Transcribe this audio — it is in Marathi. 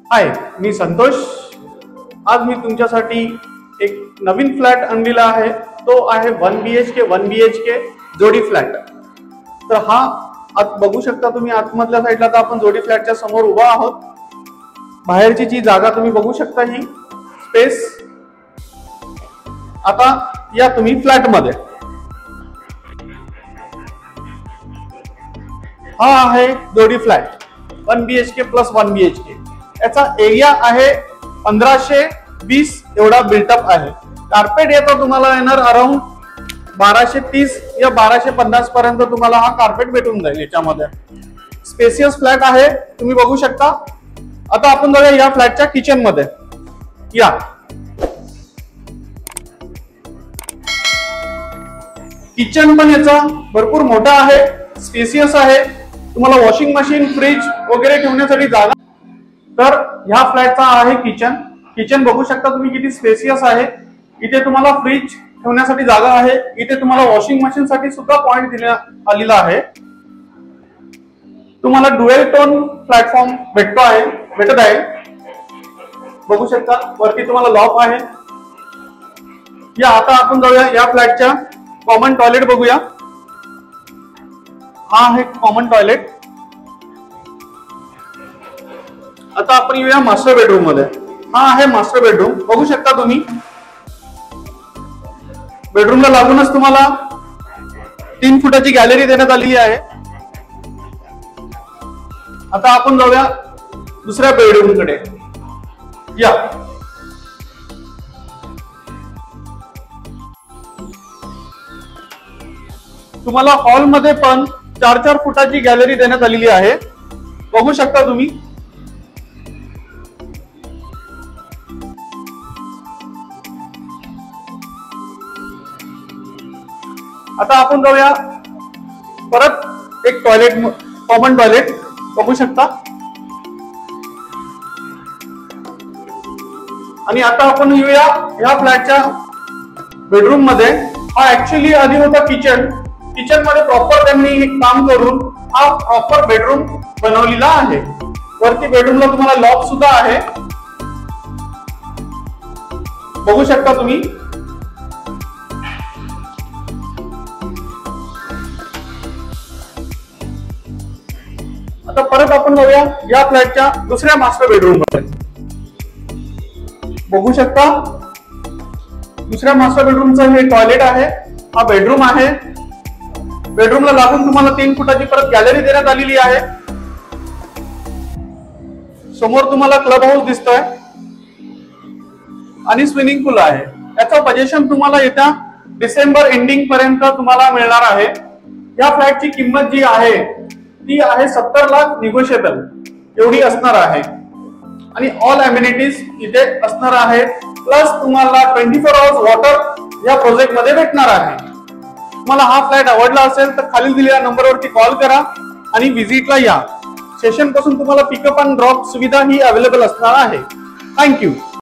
हाय, मी संतोष। आज मी तुमच्यासाठी एक नवीन फ्लॅट आणलेला आहे। तो आहे 1 BHK 1 BHK जोडी फ्लॅट। तर हा आत बघू शकता तुम्ही, आतमधल्या साईडला तर आपण जोडी फ्लॅटच्या समोर उभा आहोत। बाहेरची जी जागा तुम्ही बघू शकता, ही स्पेस। आता या तुम्ही फ्लॅट मध्ये। हा आहे जोडी फ्लॅट 1 BHK प्लस 1 BHK। याचा एरिया आहे 1520 एवढा बिल्टअप आहे। कार्पेट येतो तुम्हाला येणार अराउंड 1230 या 1250 पर्यंत तुम्हाला हा कार्पेट भेटून जाईल याच्यामध्ये। स्पेसियस फ्लॅट आहे, तुम्ही बघू शकता। आता आपण जाऊया या फ्लॅटच्या किचन मध्ये। या किचन पण याचा भरपूर मोठा आहे, स्पेसियस आहे। तुम्हाला वॉशिंग मशीन, फ्रीज वगैरे ठेवण्यासाठी जागा। तर ह्या फ्लॅटचा आहे किचन। किचन बघू शकता तुम्ही किती स्पेसियस आहे। इथे तुम्हाला फ्रीज ठेवण्यासाठी जागा आहे। इथे तुम्हाला वॉशिंग मशीन साठी सुद्धा पॉइंट देण्यात आलेला आहे। तुम्हाला डुएल टोन प्लॅटफॉर्म भेटत आहे। बघू शकता वरती तुम्हाला लॉक आहे। या आता आपण जाऊया या फ्लॅटच्या कॉमन टॉयलेट बघूया। हा आहे कॉमन टॉयलेट। आता आपण येऊया मास्टर बेडरूम मध्ये। हा आहे मास्टर बेडरूम, बघू शकता तुम्ही। बेडरूमला लागूनच तुम्हाला 3 फुटाची गॅलरी देण्यात आली आहे। आता आपण जाऊया दुसऱ्या बेडरूम कडे। या तुम्हाला हॉल मध्ये पण 4-4 फुटाची गॅलरी देण्यात आलेली आहे, बघू शकता तुम्ही। आता आपण जाऊया परत एक टॉयलेट, कॉमन टॉयलेट बघू शकता। आणि आता आपण येऊया ह्या फ्लॅटच्या बेडरूम मध्ये। हा ऍक्च्युअली आधी होता किचन। किचन मध्ये प्रॉपर त्यांनी एक काम करून हा प्रॉपर बेडरूम बनवलेला आहे। वरती बेडरूमला तुम्हाला लॉक सुद्धा आहे, बघू शकता तुम्ही। आता परत आपण जाऊया या फ्लॅटच्या दुसऱ्या मास्टर बेडरूम मध्ये। बघू शकता दुसऱ्या मास्टर बेडरूमचं हे टॉयलेट आहे, हा बेडरूम आहे। बेडरूमला लागून तुम्हाला 3 फुटाची परत गॅलरी देण्यात आलेली आहे। समोर तुम्हाला क्लब हाऊस दिसतोय आणि स्विमिंग पूल आहे। याचं बजेशन तुम्हाला येत्या डिसेंबर एंडिंग पर्यंत तुम्हाला मिळणार आहे। या फ्लॅटची किंमत जी आहे ती आहे 70 लाख निगोशिएबल एवढी असणार आहे। आणि ऑल अम्युनिटीज इथे असणार आहेत। प्लस तुम्हाला 24 आवर्स वॉटर या प्रोजेक्ट मध्ये भेटणार आहे। तुम्हाला हा फ्लॅट आवडला असेल तर खाली दिलेल्या नंबरवरती कॉल करा आणि व्हिजिटला या। सेशन पासून तुम्हाला पिकअप अँड ड्रॉप सुविधा ही अवेलेबल असणार आहे। थँक्यू।